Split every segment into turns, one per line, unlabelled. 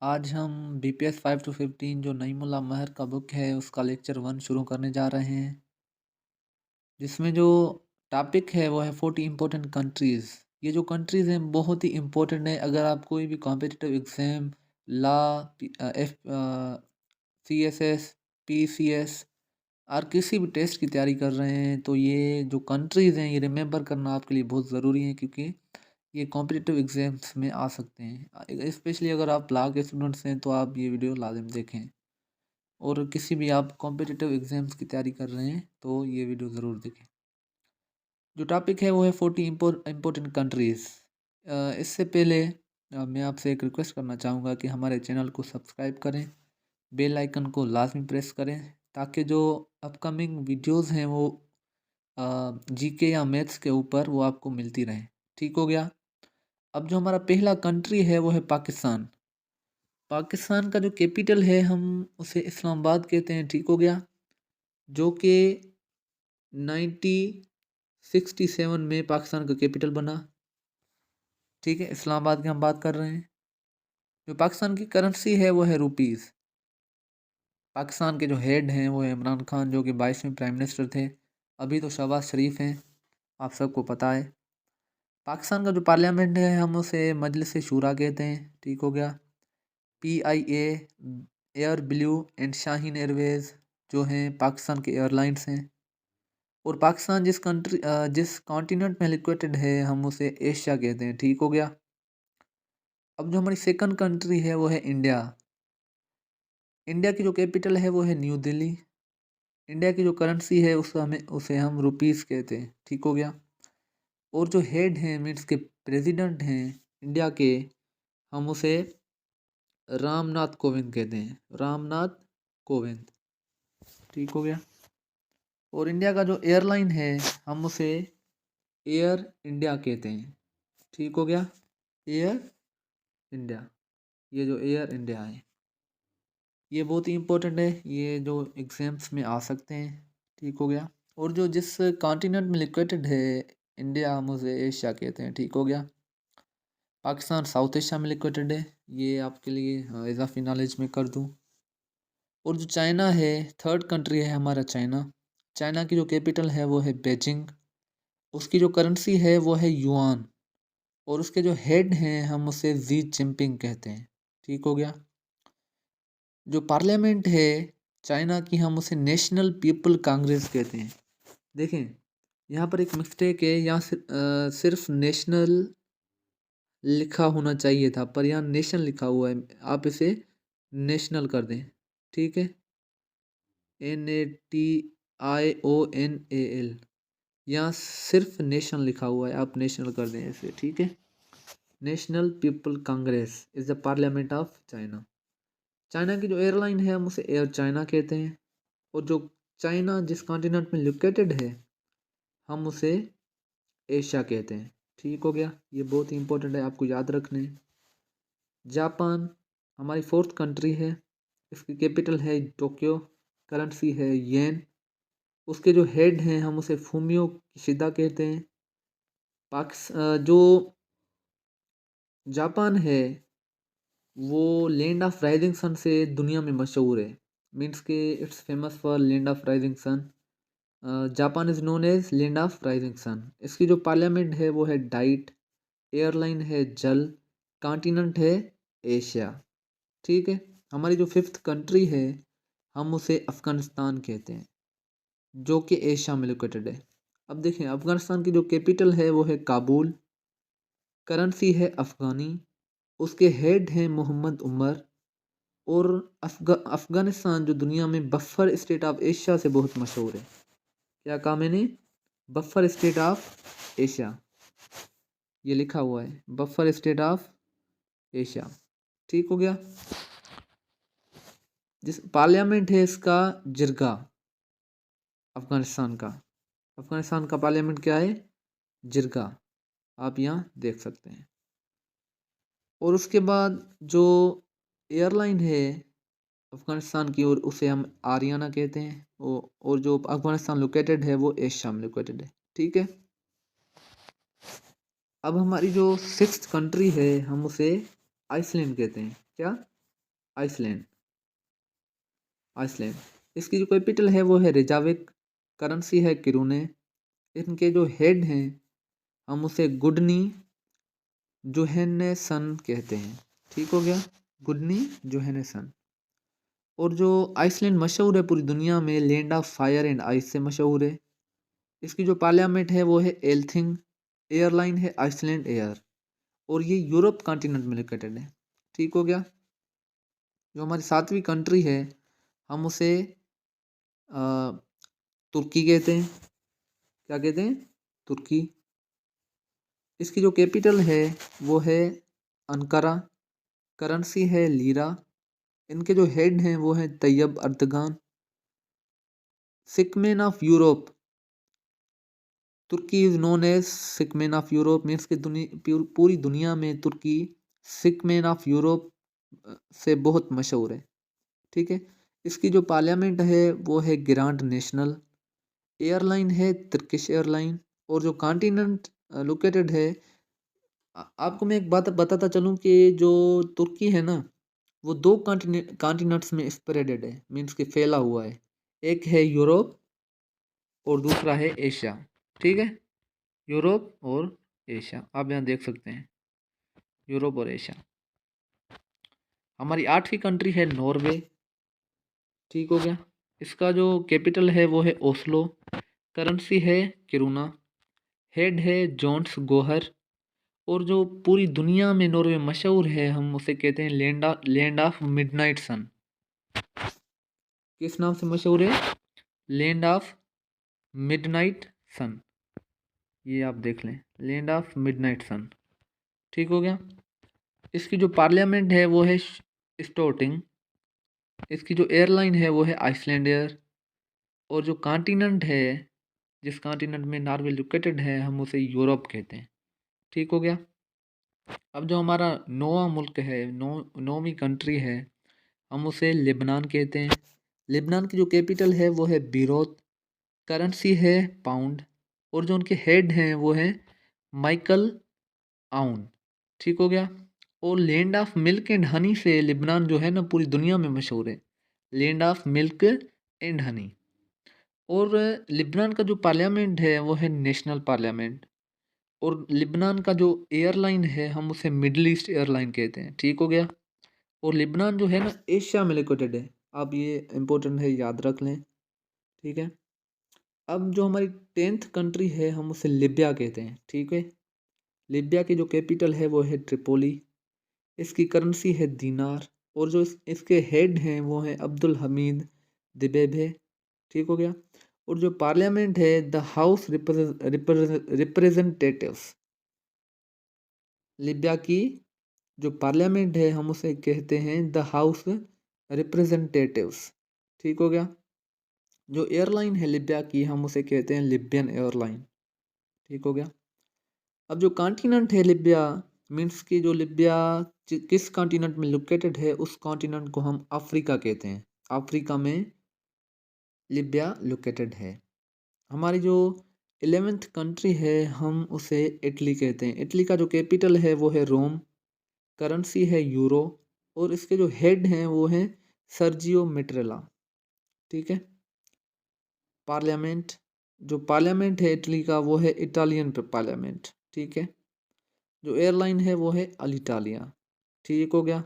आज हम BPS 5 to 15 जो नईमुल्ला महर का बुक है उसका लेक्चर 1 शुरू करने जा रहे हैं, जिसमें जो टॉपिक है वो है 40 इम्पोर्टेंट कंट्रीज़। ये जो कंट्रीज़ हैं बहुत ही इम्पोर्टेंट है। अगर आप कोई भी competitive exam, law, CSS, PCS और किसी भी टेस्ट की तैयारी कर रहे हैं तो ये जो कंट्रीज़ हैं ये रिमेंबर करना आपके लिए बहुत ज़रूरी है, क्योंकि ये कॉम्पिटिटिव एग्ज़ाम्स में आ सकते हैं। स्पेशली अगर आप लॉ के स्टूडेंट्स हैं तो आप ये वीडियो लाज़िम देखें, और किसी भी आप कॉम्पिटिटिव एग्ज़ाम्स की तैयारी कर रहे हैं तो ये वीडियो ज़रूर देखें। जो टॉपिक है वो है 40 इम्पोर्टेंट कंट्रीज़। इससे पहले मैं आपसे एक रिक्वेस्ट करना चाहूँगा कि हमारे चैनल को सब्सक्राइब करें, बेल आइकन को लाजमी प्रेस करें, ताकि जो अपकमिंग वीडियोस हैं वो जीके या मैथ्स के ऊपर वो आपको मिलती रहें। ठीक हो गया। अब जो हमारा पहला कंट्री है वो है पाकिस्तान। पाकिस्तान का जो कैपिटल है हम उसे इस्लामाबाद कहते हैं। ठीक हो गया। जो कि 1967 में पाकिस्तान का कैपिटल बना। ठीक है, इस्लामाबाद की हम बात कर रहे हैं। जो पाकिस्तान की करेंसी है वो है रुपीज़। पाकिस्तान के जो हेड हैं वो है इमरान खान, जो कि 22वें प्राइम मिनिस्टर थे। अभी तो शहबाज शरीफ हैं, आप सबको पता है। पाकिस्तान का जो पार्लियामेंट है हम उसे मजलिस शूरा कहते हैं। ठीक हो गया। PIA, air blue and Shaheen Airways जो हैं पाकिस्तान के एयरलाइंस हैं। और पाकिस्तान जिस कॉन्टिनेंट में लोकेटेड है हम उसे एशिया कहते हैं। ठीक हो गया। अब जो हमारी सेकंड कंट्री है वो है इंडिया। इंडिया की जो कैपिटल है वो है न्यू दिल्ली। इंडिया की जो करेंसी है उसे हम रुपीज़ कहते हैं। ठीक हो गया। और जो हेड हैं मीन्स के प्रेसिडेंट हैं इंडिया के, हम उसे रामनाथ कोविंद कहते हैं। रामनाथ कोविंद। ठीक हो गया। और इंडिया का जो एयरलाइन है हम उसे एयर इंडिया कहते हैं। ठीक हो गया। एयर इंडिया, ये जो एयर इंडिया है ये बहुत ही इम्पोर्टेंट है, ये जो एग्ज़ाम्स में आ सकते हैं। ठीक हो गया। और जो जिस कॉन्टिनेंट में लोकेटेड है इंडिया हम उसे एशिया कहते हैं। ठीक हो गया। पाकिस्तान साउथ एशिया में लोकेटेड है, ये आपके लिए इजाफी नॉलेज में कर दूँ। और जो चाइना है थर्ड कंट्री है हमारा चाइना। चाइना की जो कैपिटल है वो है बेजिंग। उसकी जो करेंसी है वो है युआन। और उसके जो हेड हैं हम उसे जी जिनपिंग कहते हैं। ठीक हो गया। जो पार्लियामेंट है चाइना की हम उसे नेशनल पीपल कांग्रेस कहते हैं। देखें, यहाँ पर एक मिस्टेक है, यहाँ सिर्फ नेशनल लिखा होना चाहिए था, पर यहाँ नेशन लिखा हुआ है। आप इसे नेशनल कर दें। ठीक है, NATIONAL, यहाँ सिर्फ नेशन लिखा हुआ है, आप नेशनल कर दें इसे। ठीक है, national people Congress is the parliament of China. China की जो एयरलाइन है हम उसे एयर चाइना कहते हैं। और जो चाइना जिस कॉन्टिनेंट में लोकेटेड है हम उसे एशिया कहते हैं। ठीक हो गया। ये बहुत ही इंपॉर्टेंट है, आपको याद रखने। जापान हमारी फोर्थ कंट्री है। इसकी कैपिटल है टोक्यो। करेंसी है येन। उसके जो हेड हैं हम उसे फूमियो किशिदा कहते हैं। जो जापान है वो लैंड ऑफ राइजिंग सन से दुनिया में मशहूर है। मीन्स के it's famous for land of rising sun. Japan is known as land of rising sun. इसकी जो पार्लियामेंट है वो है डाइट। एयरलाइन है जल। कॉन्टिनेंट है एशिया। ठीक है। हमारी जो फिफ्थ कंट्री है हम उसे अफ़गानिस्तान कहते हैं, जो कि एशिया में लोकेटेड है। अब देखें, अफ़गानिस्तान की जो कैपिटल है वो है काबुल। करेंसी है अफ़गानी। उसके हेड हैं मोहम्मद उमर। और अफ़गानिस्तान जो दुनिया में बफर स्टेट ऑफ एशिया से बहुत मशहूर है। क्या कहा मैंने? बफर स्टेट ऑफ एशिया, ये लिखा हुआ है बफर स्टेट ऑफ एशिया। ठीक हो गया। जिस पार्लियामेंट है इसका जिरगा, अफ़गानिस्तान का पार्लियामेंट क्या है? जिरगा। आप यहाँ देख सकते हैं। और उसके बाद जो एयरलाइन है अफ़गानिस्तान की, और उसे हम आरियाना कहते हैं। और जो अफ़गानिस्तान लोकेटेड है वो एशिया में लोकेटेड है। ठीक है। अब हमारी जो सिक्स्थ कंट्री है हम उसे आइसलैंड कहते हैं। क्या? Iceland, Iceland. इसकी जो कैपिटल है वो है रेजाविक, करेंसी है किरूने। इनके जो हेड हैं हम उसे गुडनी जोहेन्सन कहते हैं। ठीक हो गया, गुडनी जोहेन्सन। और जो आइसलैंड मशहूर है पूरी दुनिया में land of fire and ice से मशहूर है। इसकी जो पार्लियामेंट है वो है एल्थिंग। एयरलाइन है आइसलैंड एयर, और ये यूरोप कॉन्टिनेंट में लोकेटेड है। ठीक हो गया। जो हमारी सातवीं कंट्री है हम उसे अ, तुर्की कहते हैं। क्या कहते हैं? तुर्की। इसकी जो कैपिटल है वो है अंकारा, करेंसी है लीरा। इनके जो हेड हैं वो हैं Tayyip Erdogan. Sick man of Europe, तुर्की is known as sick man of Europe, means कि पूरी दुनिया में तुर्की सिकमेन ऑफ यूरोप से बहुत मशहूर है। ठीक है। इसकी जो पार्लियामेंट है वो है ग्रांड नेशनल। एयरलाइन है तुर्किश एयरलाइन। और जो कॉन्टिनेंट लोकेटेड है, आपको मैं एक बात बताता चलूँ कि जो तुर्की है ना वो दो कॉन्टिनेंट्स में स्प्रेडेड है, मीन्स कि फैला हुआ है। एक है यूरोप और दूसरा है एशिया। ठीक है, यूरोप और एशिया आप यहाँ देख सकते हैं, यूरोप और एशिया। हमारी आठवीं कंट्री है नॉर्वे। ठीक हो गया। इसका जो कैपिटल है वो है ओस्लो, करेंसी है किरूना। हेड है जॉन्स गोहर। और जो पूरी दुनिया में नॉर्वे मशहूर है हम उसे कहते हैं लैंड ऑफ मिडनाइट सन। किस नाम से मशहूर है? लैंड ऑफ मिडनाइट सन। ये आप देख लें, लैंड ऑफ मिडनाइट सन। ठीक हो गया। इसकी जो पार्लियामेंट है वो है स्टोटिंग। इसकी जो एयरलाइन है वो है आइसलैंड एयर। और जो कॉन्टिनेंट है, जिस कॉन्टिनेंट में नॉर्वे लोकेटेड है हम उसे यूरोप कहते हैं। ठीक हो गया। अब जो हमारा नौवां मुल्क है, नौवीं कंट्री है, हम उसे लेबनान कहते हैं। लेबनान की जो कैपिटल है वो है बीरोत, करेंसी है पाउंड। और जो उनके हेड हैं वो हैं माइकल आउन। ठीक हो गया। और land of milk and honey से लेबनान जो है ना पूरी दुनिया में मशहूर है, land of milk and honey. और लेबनान का जो पार्लियामेंट है वो है नेशनल पार्लियामेंट। और लेबनान का जो एयरलाइन है हम उसे मिडल ईस्ट एयरलाइन कहते हैं। ठीक हो गया। और लेबनान जो है ना एशिया में लोकेटेड है, आप ये इम्पोर्टेंट है, याद रख लें। ठीक है। अब जो हमारी 10th कंट्री है हम उसे लिबिया कहते हैं। ठीक है। लिबिया की जो कैपिटल है वो है ट्रिपोली। इसकी करेंसी है दीनार। और जो इसके हेड हैं वो हैं अब्दुल हमीद दिबेबे। ठीक हो गया। और जो पार्लियामेंट है द हाउस रिप्रेजेंटेटिव्स। लिबिया की जो पार्लियामेंट है हम उसे कहते हैं द हाउस रिप्रेजेंटेटिव्स। ठीक हो गया। जो एयरलाइन है लिबिया की हम उसे कहते हैं लिबियन एयरलाइन। ठीक हो गया। अब जो कॉन्टिनेंट है लिबिया, मीन्स की जो लिबिया किस कॉन्टिनेंट में लोकेटेड है उस कॉन्टिनेंट को हम अफ्रीका कहते हैं। अफ्रीका में लिबिया लोकेटेड है। हमारी जो 11th कंट्री है हम उसे इटली कहते हैं। इटली का जो कैपिटल है वो है रोम, करेंसी है यूरो। और इसके जो हेड हैं वो हैं सर्जियो मेट्रेला। ठीक है। पार्लियामेंट, जो पार्लियामेंट है इटली का वो है इटालियन पार्लियामेंट। ठीक है। जो एयरलाइन है वो है अलिटालिया। ठीक हो गया।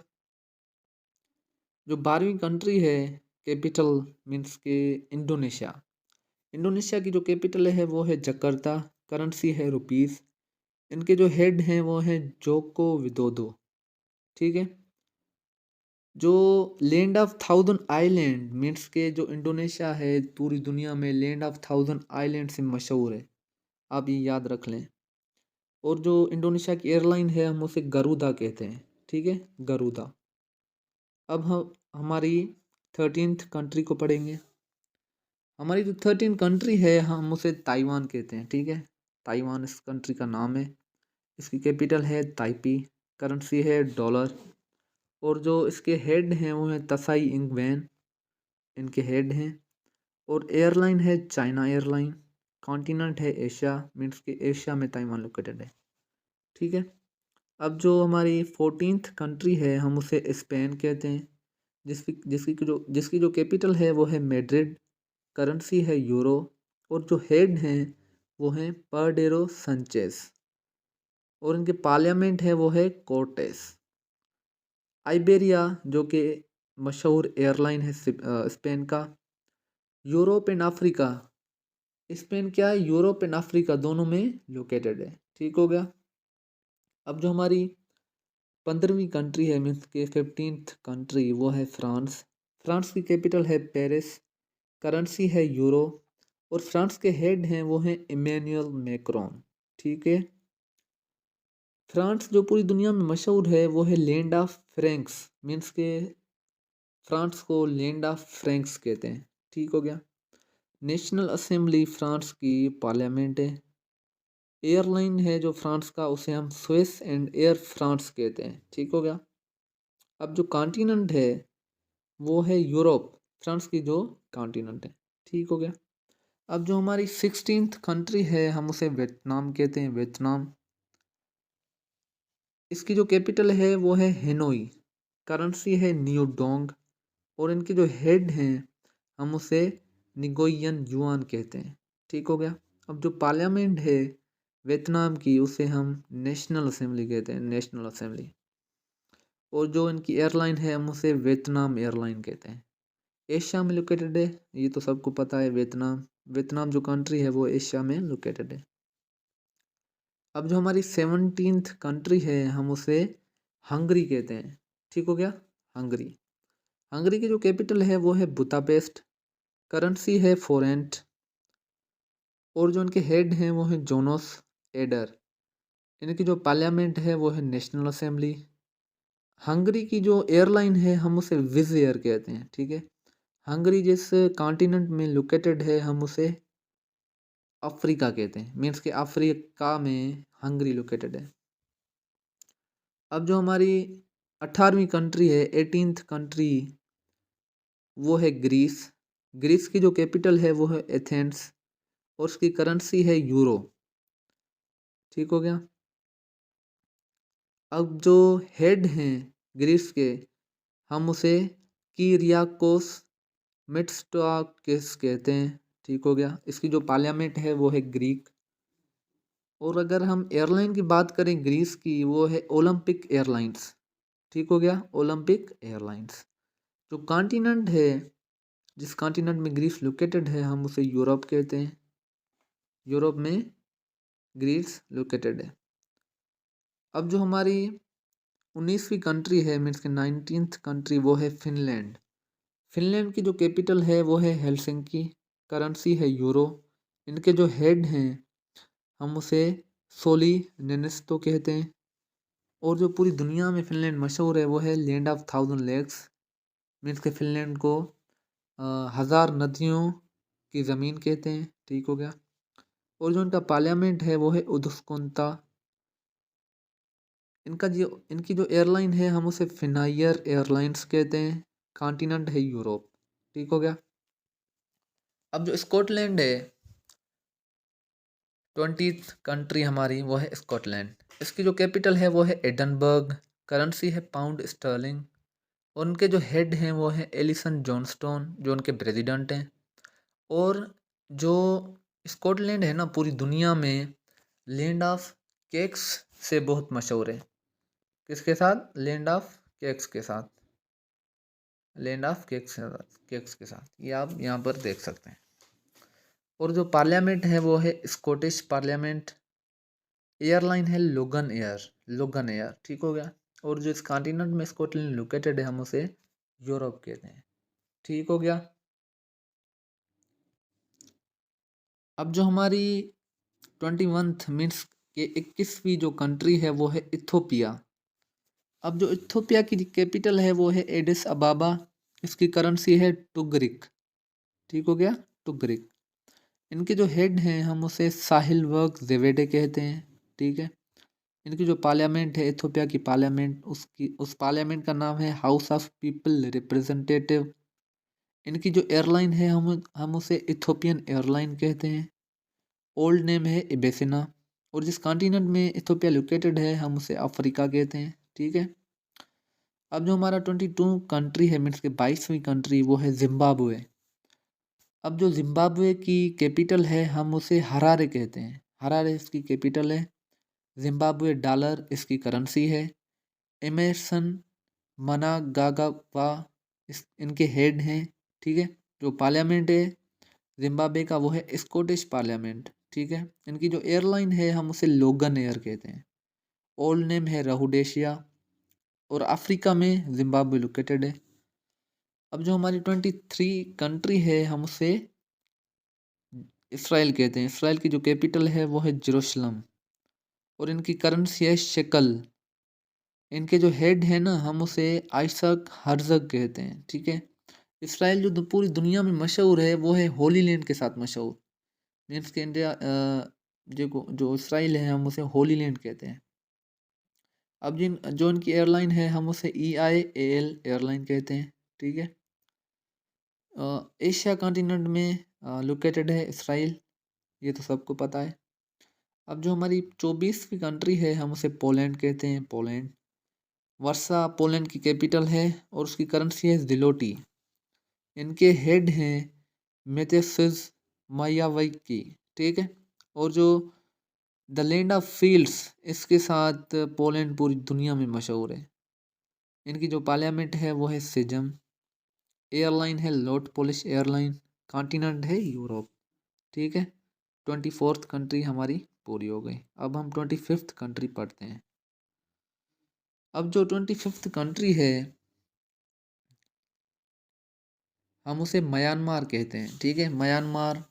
जो 12वीं कंट्री है कैपिटल, मीन्स के इंडोनेशिया। इंडोनेशिया की जो कैपिटल है वो है जकार्ता, करेंसी है रुपीस। इनके जो हेड हैं वो हैं जोको विदोदो। ठीक है। जो land of thousand island, means के जो इंडोनेशिया है पूरी दुनिया में लैंड ऑफ थाउजेंड आइलैंड से मशहूर है, आप ये याद रख लें। और जो इंडोनेशिया की एयरलाइन है हम उसे गरुदा कहते हैं। ठीक है, गरुदा। अब हम हमारी 13th कंट्री को पढ़ेंगे। हमारी जो 13 कंट्री है हम उसे ताइवान कहते हैं। ठीक है, ताइवान इस कंट्री का नाम है। इसकी कैपिटल है ताइपी, करेंसी है डॉलर। और जो इसके हेड हैं वो हैं तसाई इंग वैन, इनके हेड हैं। और एयरलाइन है चाइना एयरलाइन। कॉन्टिनेंट है एशिया, मीन्स के एशिया में ताइवान लोकेटेड है। ठीक है। अब जो हमारी 14th कंट्री है हम उसे स्पेन कहते हैं। जिसकी जो कैपिटल है वो है मैड्रिड, करेंसी है यूरो, और जो हेड हैं वो हैं पर्डेरो संचेस, और इनके पार्लियामेंट है वो है कोर्टेस। आइबेरिया जो कि मशहूर एयरलाइन है स्पेन का। यूरोप एंड अफ्रीका, स्पेन क्या है, यूरोप एंड अफ्रीका दोनों में लोकेटेड है। ठीक हो गया। अब जो हमारी 15वीं कंट्री है, मीन्स के 15th कंट्री, वो है फ्रांस। फ्रांस की कैपिटल है पेरिस, करेंसी है यूरो, और फ्रांस के हेड हैं वो हैं इमैनुअल मैक्रोन। ठीक है। फ्रांस जो पूरी दुनिया में मशहूर है वो है लैंड ऑफ फ्रैंक्स, मीन्स के फ्रांस को लैंड ऑफ फ्रैंक्स कहते हैं। ठीक हो गया। नेशनल असेंबली फ्रांस की पार्लियामेंट है। एयरलाइन है जो फ्रांस का, उसे हम स्विस एंड एयर फ्रांस कहते हैं। ठीक हो गया। अब जो कॉन्टिनेंट है वो है यूरोप, फ्रांस की जो कॉन्टिनेंट है। ठीक हो गया। अब जो हमारी 16th कंट्री है हम उसे वियतनाम कहते हैं, वियतनाम। इसकी जो कैपिटल है वो है हेनोई, करेंसी है न्यू डोंग, और इनके जो हेड हैं हम उसे निगोयन युआन कहते हैं। ठीक हो गया। अब जो पार्लियामेंट है वियतनाम की उसे हम नेशनल असेंबली कहते हैं, नेशनल असेंबली। और जो इनकी एयरलाइन है हम उसे वियतनाम एयरलाइन कहते हैं। एशिया में लोकेटेड है, ये तो सबको पता है। वियतनाम वियतनाम जो कंट्री है वो एशिया में लोकेटेड है। अब जो हमारी 17th कंट्री है हम उसे हंगरी कहते हैं। ठीक हो गया। हंगरी, हंगरी की जो कैपिटल है वो है बुदापेस्ट, करेंसी है फोरेंट, और जो इनके हेड हैं वो हैं जोनोस एडर। इनकी जो पार्लियामेंट है वो है नेशनल असेंबली। हंगरी की जो एयरलाइन है हम उसे विज एयर कहते हैं। ठीक है। हंगरी जिस कॉन्टिनेंट में लोकेटेड है हम उसे अफ्रीका कहते हैं, मीन्स के अफ्रीका में हंगरी लोकेटेड है। अब जो हमारी 18वीं कंट्री है, 18th कंट्री, वो है ग्रीस। ग्रीस की जो कैपिटल है वो है एथेंस, और उसकी करेंसी है यूरो। ठीक हो गया। अब जो हेड हैं ग्रीस के हम उसे कीरियाकोस मिट्सोटाकिस कहते हैं। ठीक हो गया। इसकी जो पार्लियामेंट है वो है ग्रीक। और अगर हम एयरलाइन की बात करें ग्रीस की, वो है ओलंपिक एयरलाइंस। ठीक हो गया। Olympic airlines. जो कॉन्टिनेंट है, जिस कॉन्टिनेंट में ग्रीस लोकेटेड है हम उसे यूरोप कहते हैं। यूरोप में ग्रीस लोकेटेड है। अब जो हमारी 19वीं कंट्री है, मीन्स के 19th कंट्री, वो है फिनलैंड। फिनलैंड की जो कैपिटल है वो है हेलसिंकी, करेंसी है यूरो। इनके जो हेड हैं हम उसे सोली नेनिस्तो कहते हैं। और जो पूरी दुनिया में फिनलैंड मशहूर है वो है land of thousand lakes, means के फिनलैंड को 1000 नदियों की ज़मीन कहते हैं। ठीक हो गया। और जो इनका पार्लियामेंट है वो है उदुस्कुंता। इनकी जो एयरलाइन है हम उसे फिनायर एयरलाइंस कहते हैं। कॉन्टिनेंट है यूरोप। ठीक हो गया। अब जो स्कॉटलैंड है, 20th कंट्री हमारी, वो है स्कॉटलैंड। इसकी जो कैपिटल है वो है एडनबर्ग, करेंसी है पाउंड स्टर्लिंग, और उनके जो हेड हैं वो हैं एलिसन जॉनस्टोन, जो उनके प्रेसिडेंट हैं। और जो स्कॉटलैंड है ना, पूरी दुनिया में लैंड ऑफ केक्स से बहुत मशहूर है। किसके साथ? लैंड ऑफ केक्स के साथ। लैंड ऑफ केक्स के साथ, ये आप यहाँ पर देख सकते हैं। और जो पार्लियामेंट है वो है स्कॉटिश पार्लियामेंट। एयरलाइन है लोगन एयर, लोगन एयर। ठीक हो गया। और जो इस कॉन्टिनेंट में स्कॉटलैंड लोकेटेड है हम उसे यूरोप कहते हैं। ठीक हो गया। अब जो हमारी 21th मीन्स के 21वीं जो कंट्री है वो है इथोपिया। अब जो इथोपिया की कैपिटल है वो है एडिस अबाबा। इसकी करेंसी है टुगरिक। ठीक हो गया। टुगरिक। इनके जो हेड हैं हम उसे साहिल वर्क जेवेडे कहते हैं। ठीक है। इनकी जो पार्लियामेंट है, इथोपिया की पार्लियामेंट, उस पार्लियामेंट का नाम है हाउस ऑफ पीपल रिप्रेजेंटेटिव। इनकी जो एयरलाइन है हम उसे इथोपियन एयरलाइन कहते हैं। ओल्ड नेम है इबेसिना। और जिस कॉन्टिनेंट में इथोपिया लोकेटेड है हम उसे अफ्रीका कहते हैं। ठीक है। अब जो हमारा 22 कंट्री है, मीन्स के 22वीं कंट्री, वो है जिम्बाब्वे। अब जो जिम्बाब्वे की कैपिटल है हम उसे हरारे कहते हैं। हरारे इसकी कैपिटल है। जिम्बाब्वे डॉलर इसकी करेंसी है। एमरसन मनागावा इनके हेड हैं। ठीक है। जो पार्लियामेंट है जिम्बाब्वे का वो है स्कॉटिश पार्लियामेंट। ठीक है। इनकी जो एयरलाइन है हम उसे लोगन एयर कहते हैं। ओल्ड नेम है रहुडेशिया। और अफ्रीका में जिम्बाब्वे लोकेटेड है। अब जो हमारी 23 कंट्री है हम उसे इसराइल कहते हैं। इसराइल की जो कैपिटल है वो है जेरूशलम। और इनकी करेंसी है शेकल। इनके जो हेड है ना हम उसे आइसक हर्जग कहते हैं। ठीक है। इसराइल जो पूरी दुनिया में मशहूर है वो है होली लैंड के साथ मशहूर। मीन्स के इंडिया जो इसराइल है हम उसे होली लैंड कहते हैं। अब जो इनकी एयरलाइन है हम उसे EIAL एयरलाइन कहते हैं। ठीक है। एशिया कॉन्टिनेंट में लोकेटेड है इसराइल, ये तो सबको पता है। अब जो हमारी 24वीं कंट्री है हम उसे पोलैंड कहते हैं। पोलैंड, वर्सा पोलैंड की कैपिटल है और उसकी करेंसी है ज़िलोटी। इनके हेड हैं मेतेसिस मायावकी। ठीक है। और जो द लैंड ऑफ फील्ड्स इसके साथ पोलैंड पूरी दुनिया में मशहूर है। इनकी जो पार्लियामेंट है वो है सिजम। एयरलाइन है लोट पोलिश एयरलाइन। कॉन्टिनेंट है यूरोप। ठीक है। 24th कंट्री हमारी पूरी हो गई। अब हम 25th कंट्री पढ़ते हैं। अब जो 25th कंट्री है हम उसे म्यांमार कहते हैं। ठीक है। म्यांमार,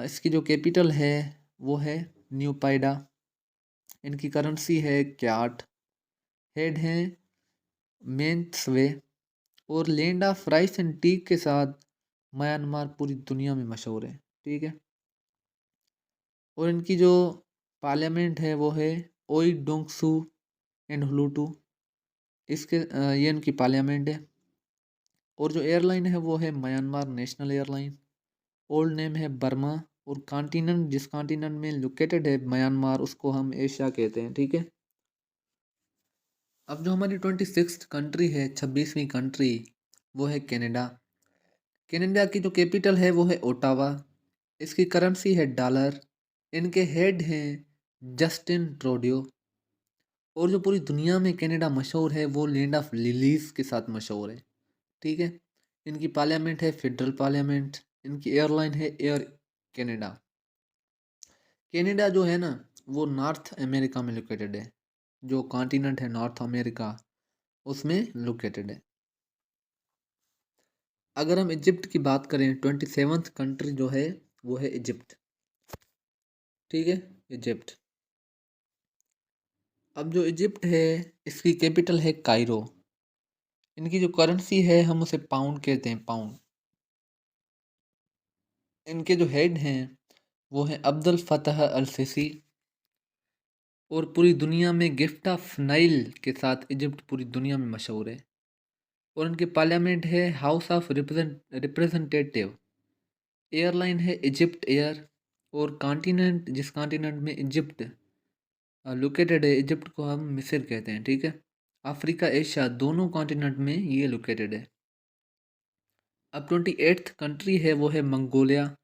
इसकी जो कैपिटल है वो है न्यू पाइडा। इनकी करेंसी है क्याट। हेड हैं मेंत्सवे। और land of rice and T के साथ म्यांमार पूरी दुनिया में मशहूर है। ठीक है। और इनकी जो पार्लियामेंट है वो है ओई डोंगसू एंड हुलूटू। ये इनकी पार्लियामेंट है। और जो एयरलाइन है वो है Myanmar national airline. Old name है बर्मा। और कॉन्टिनेंट, जिस कॉन्टिनेंट में लोकेटेड है म्यांमार, उसको हम एशिया कहते हैं। ठीक है। अब जो हमारी 26th कंट्री है, 26वीं कंट्री, वो है कनाडा। कनाडा की जो कैपिटल है वो है ओटावा। इसकी करेंसी है डॉलर। इनके हेड हैं जस्टिन ट्रूडो। और जो पूरी दुनिया में कनाडा मशहूर है वो लैंड ऑफ लिलीज के साथ मशहूर है। ठीक है। इनकी पार्लियामेंट है फेडरल पार्लियामेंट। इनकी एयरलाइन है एयर कनाडा। कनाडा जो है ना वो नॉर्थ अमेरिका में लोकेटेड है। जो कॉन्टिनेंट है नॉर्थ अमेरिका उसमें लोकेटेड है। अगर हम इजिप्ट की बात करें, 27th कंट्री जो है वो है इजिप्ट। ठीक है। इजिप्ट। अब जो इजिप्ट है इसकी कैपिटल है कायरो। इनकी जो करेंसी है हम उसे पाउंड कहते हैं। पाउंड। इनके जो हेड हैं वो हैं अब्दुल फतह अल सीसी। और पूरी दुनिया में गिफ्ट ऑफ नाइल के साथ इजिप्ट पूरी दुनिया में मशहूर है। और इनके पार्लियामेंट है हाउस ऑफ रिप्रेजेंटेटिव। एयरलाइन है इजिप्ट एयर। और कॉन्टिनेंट, जिस कॉन्टिनेंट में इजिप्ट लोकेटेड है, इजिप्ट को हम मिस्र कहते हैं। ठीक है। अफ्रीका एशिया दोनों कॉन्टिनेंट में ये लोकेटेड है। अब 28th कंट्री है वो है मंगोलिया।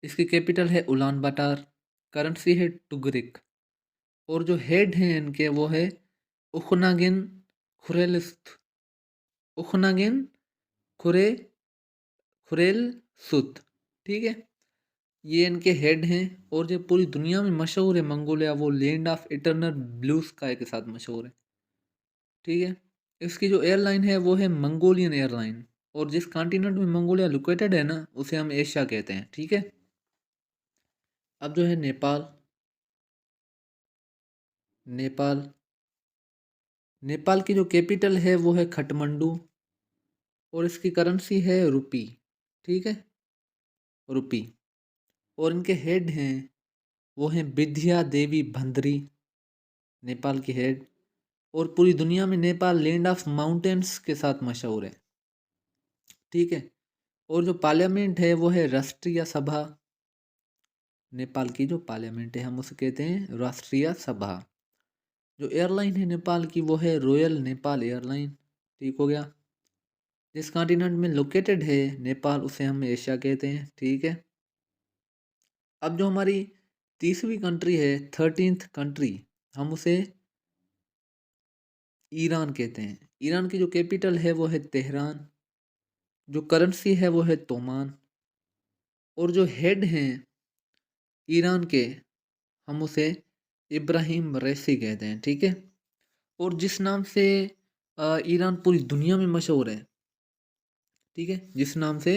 इसकी कैपिटल है उलान बाटार। करेंसी है टुगरिक। और जो हेड हैं इनके वो है उखनागिन खुरेलिस्त उखनागिन खुरे खुरेल सुत। ठीक है। ये इनके हेड हैं। और जो पूरी दुनिया में मशहूर है मंगोलिया, वो land of eternal blue sky के साथ मशहूर है। ठीक है। इसकी जो एयरलाइन है वो है मंगोलियन एयरलाइन। और जिस कॉन्टिनेंट में मंगोलिया लोकेटेड है ना उसे हम एशिया कहते हैं। ठीक है। अब जो है नेपाल। नेपाल नेपाल की जो कैपिटल है वो है खटमंडू। और इसकी करेंसी है रुपी। ठीक है। रुपी। और इनके हेड हैं वो हैं विद्या देवी भंदरी, नेपाल की हेड। और पूरी दुनिया में नेपाल लैंड ऑफ माउंटेन्स के साथ मशहूर है। ठीक है। और जो पार्लियामेंट है वो है राष्ट्रीय सभा। नेपाल की जो पार्लियामेंट है हम उसे कहते हैं राष्ट्रीय सभा। जो एयरलाइन है नेपाल की वो है रॉयल नेपाल एयरलाइन। ठीक हो गया। जिस कॉन्टिनेंट में लोकेटेड है नेपाल उसे हम एशिया कहते हैं। ठीक है। अब जो हमारी तीसरी कंट्री है, 13th कंट्री, हम उसे ईरान कहते हैं। ईरान की जो कैपिटल है वो है तेहरान, जो करेंसी है वो है तोमान, और जो हेड हैं ईरान के हम उसे इब्राहिम रईसी कहते हैं। ठीक है। और जिस नाम से ईरान पूरी दुनिया में मशहूर है, ठीक है, जिस नाम से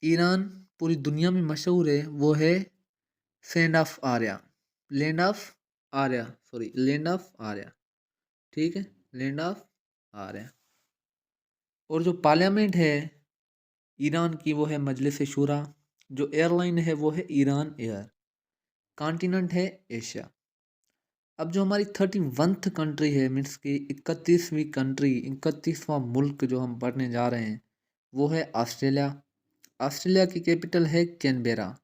ईरान पूरी दुनिया में मशहूर है वो है sand of Arya, land of Arya, sorry land of Arya. ठीक है, लैंड ऑफ आर्या। और जो पार्लियामेंट है ईरान की वो है मजलिस शूरा। जो एयरलाइन है वो है ईरान एयर। कॉन्टिनेंट है एशिया। अब जो हमारी 31st कंट्री है, मीन्स की 31वीं कंट्री, 31वां मुल्क जो हम पढ़ने जा रहे हैं वो है ऑस्ट्रेलिया। ऑस्ट्रेलिया की कैपिटल है कैनबेरा।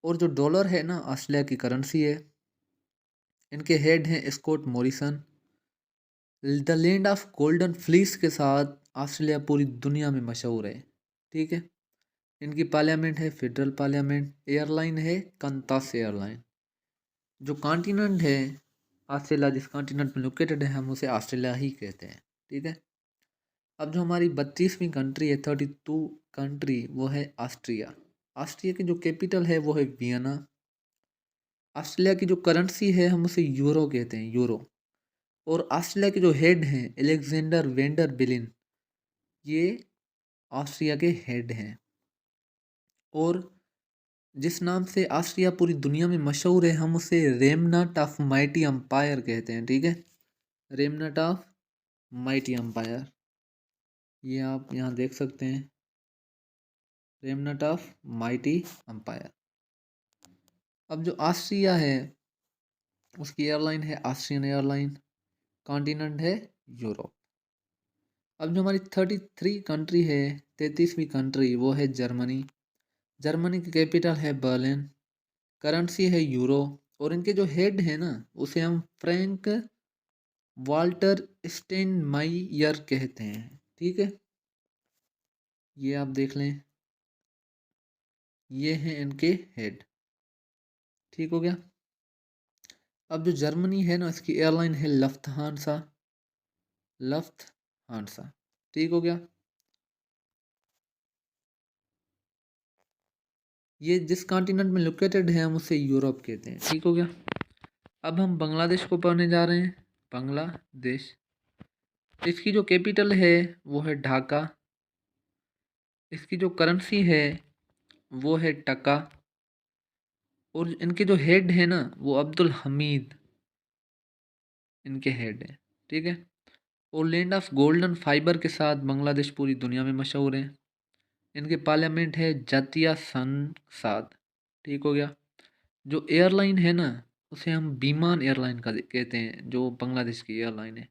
और जो डॉलर है ना ऑस्ट्रेलिया की करेंसी है। इनके हेड हैं Scott Morrison. The land of golden fleece के साथ ऑस्ट्रेलिया पूरी दुनिया में मशहूर है। ठीक है। इनकी पार्लियामेंट है फेडरल पार्लियामेंट। एयरलाइन है कंतास एयरलाइन। जो कॉन्टिनेंट है ऑस्ट्रेलिया, जिस कॉन्टिनेंट में लोकेटेड है हम उसे ऑस्ट्रेलिया ही कहते हैं। ठीक है। अब जो हमारी 32वीं कंट्री है, 32 कंट्री, वो है ऑस्ट्रिया। ऑस्ट्रिया की जो कैपिटल है वो है वियना। ऑस्ट्रेलिया की जो करेंसी है हम उसे यूरो कहते हैं, यूरो। और ऑस्ट्रेलिया के जो हेड हैं एलेक्जेंडर वेंडर बिलिन, ये ऑस्ट्रिया के हेड हैं। और जिस नाम से ऑस्ट्रिया पूरी दुनिया में मशहूर है हम उसे रेमनट ऑफ माइटी एम्पायर कहते हैं। ठीक है, रेमनट ऑफ माइटी एम्पायर, ये आप यहाँ देख सकते हैं, रेमनट ऑफ माइटी एम्पायर। अब जो ऑस्ट्रिया है उसकी एयरलाइन है ऑस्ट्रियन एयरलाइन। कॉन्टिनेंट है यूरोप। अब जो हमारी 33 कंट्री है, 33वीं कंट्री, वो है जर्मनी। जर्मनी की कैपिटल है बर्लिन। करेंसी है यूरो। और इनके जो हेड है ना उसे हम फ्रैंक वाल्टर स्टेनमाइयर कहते हैं। ठीक है, ये आप देख लें, ये हैं इनके हेड। ठीक हो गया। अब जो जर्मनी है ना इसकी एयरलाइन है लफ्थहांसा, लफ्थहांसा। ठीक हो गया। ये जिस कॉन्टिनेंट में लोकेटेड है हम उसे यूरोप कहते हैं। ठीक हो गया। अब हम बांग्लादेश को पढ़ने जा रहे हैं। बांग्लादेश, इसकी जो कैपिटल है वो है ढाका। इसकी जो करेंसी है वो है टका। और इनके जो हेड है ना वो अब्दुल हमीद इनके हेड है। ठीक है। और लैंड ऑफ गोल्डन फाइबर के साथ बांग्लादेश पूरी दुनिया में मशहूर है। इनके पार्लियामेंट है जातीय संसद। ठीक हो गया। जो एयरलाइन है ना उसे हम बीमान एयरलाइन का कहते हैं, जो बांग्लादेश की एयरलाइन है।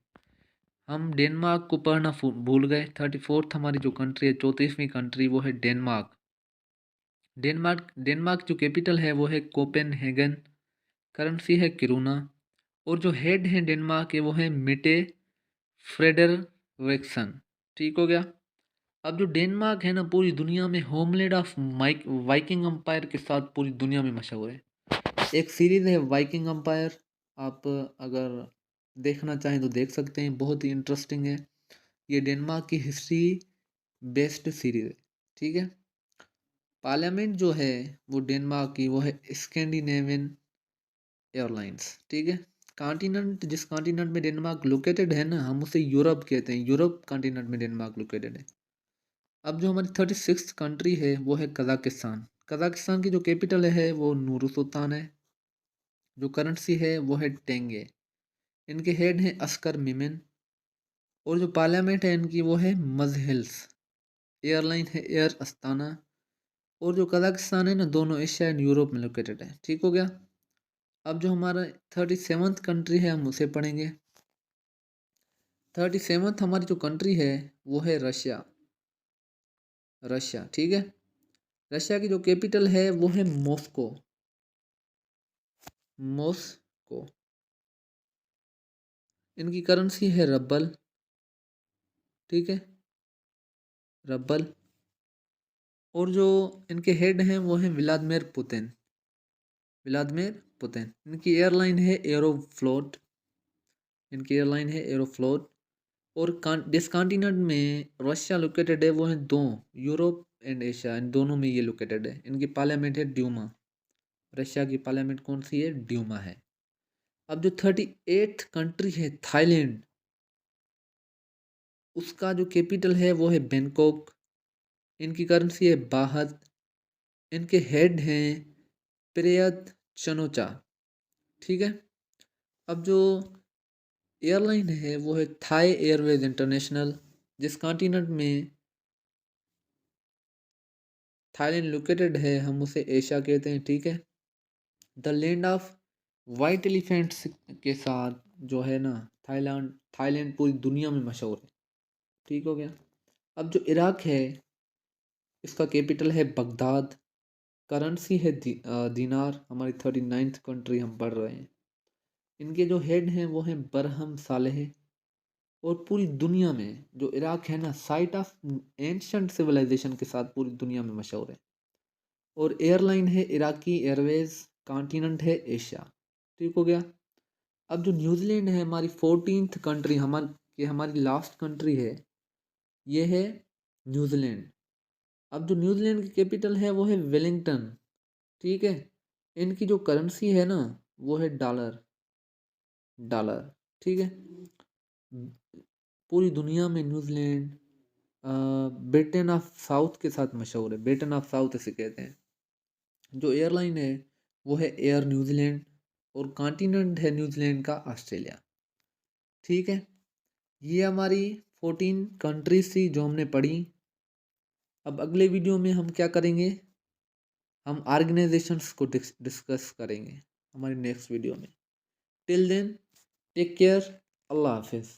हम डेनमार्क को पढ़ना भूल गए। 34th हमारी जो कंट्री है, 34वीं कंट्री, वो है डेनमार्क। डेनमार्क जो कैपिटल है वो है कोपेनहेगन। करेंसी है किरूना। और जो हेड है डेनमार्क के वो है मिटे फ्रेडरवेक्सन। ठीक हो गया। अब जो डेनमार्क है ना पूरी दुनिया में होमलैंड ऑफ वाइकिंग एम्पायर के साथ पूरी दुनिया में मशहूर है। एक सीरीज है वाइकिंग एम्पायर, आप अगर देखना चाहें तो देख सकते हैं, बहुत ही इंटरेस्टिंग है। ये डेनमार्क की हिस्ट्री बेस्ड सीरीज है। ठीक है। पार्लियामेंट जो है वो डेनमार्क की वो है स्कैंडिनेवियन एयरलाइंस। ठीक है। कॉन्टिनेंट, जिस कॉन्टिनेंट में डेनमार्क लोकेटेड है ना हम उसे यूरोप कहते हैं। यूरोप कॉन्टिनेंट में डेनमार्क लोकेटेड है। अब जो हमारी 36th कंट्री है वो है कजाकिस्तान। कजाकिस्तान की जो कैपिटल है वो नूर सुल्तान है। जो करेंसी है वो है टेंगे। इनके हेड हैं अस्कर मिमिन। और जो पार्लियामेंट है इनकी वो है मजहिल्स। एयरलाइन है एयर अस्ताना। और जो कजाकिस्तान है ना दोनों एशिया एंड यूरोप में लोकेटेड है। ठीक हो गया। अब जो हमारा 37th कंट्री है हम उसे पढ़ेंगे। 37th हमारी जो कंट्री है वो है रशिया। रशिया, ठीक है। रशिया की जो कैपिटल है वो है मॉस्को। मॉस्को। इनकी करेंसी है रब्बल, ठीक है, रब्बल। और जो इनके हेड हैं वो हैं व्लादिमीर पुतिन, व्लादिमीर पुतिन। इनकी एयरलाइन है एरोफ्लोट, इनकी एयरलाइन है एरोफ्लोट। और जिस कॉन्टिनेंट में रशिया लोकेटेड है वो है दो, यूरोप एंड एशिया, इन दोनों में ये लोकेटेड है। इनकी पार्लियामेंट है ड्यूमा, रशिया की पार्लियामेंट कौन सी है? ड्यूमा है। अब जो 38th कंट्री है थाईलैंड, उसका जो कैपिटल है वो है बैंकॉक। इनकी करेंसी है बाहत। इनके हेड हैं प्रेयत चनोचा, ठीक है। अब जो एयरलाइन है वो है थाई एयरवेज इंटरनेशनल। जिस कॉन्टिनेंट में थाईलैंड लोकेटेड है हम उसे एशिया कहते हैं, ठीक है। The land of white elephants के साथ जो है ना थाईलैंड, थाईलैंड पूरी दुनिया में मशहूर है, ठीक हो गया। अब जो इराक है इसका कैपिटल है बगदाद। करेंसी है दीनार। हमारी 39th कंट्री हम पढ़ रहे हैं। इनके जो हेड हैं वो हैं बरहम सालेह। और पूरी दुनिया में जो इराक है ना साइट ऑफ एंशंट सिविलाइजेशन के साथ पूरी दुनिया में मशहूर है। और एयरलाइन है इराकी एयरवेज, कॉन्टिनेंट है एशिया, ठीक हो गया। अब जो न्यूजीलैंड है हमारी 14th कंट्री, हमारी लास्ट कंट्री है, ये है न्यूजीलैंड। अब जो न्यूजीलैंड की कैपिटल है वो है वेलिंगटन, ठीक है। इनकी जो करेंसी है ना वो है डॉलर, डॉलर, ठीक है। पूरी दुनिया में न्यूजीलैंड ब्रिटेन ऑफ साउथ के साथ मशहूर है, ब्रिटेन ऑफ साउथ इसे कहते हैं। जो एयरलाइन है वो है एयर न्यूजीलैंड। और कॉन्टिनेंट है न्यूजीलैंड का ऑस्ट्रेलिया, ठीक है। ये हमारी 14 कंट्रीज थी जो हमने पढ़ी। अब अगले वीडियो में हम क्या करेंगे, हम ऑर्गेनाइजेशंस को डिस्कस करेंगे हमारी नेक्स्ट वीडियो में। टिल देन टेक केयर, अल्लाह हाफिज़।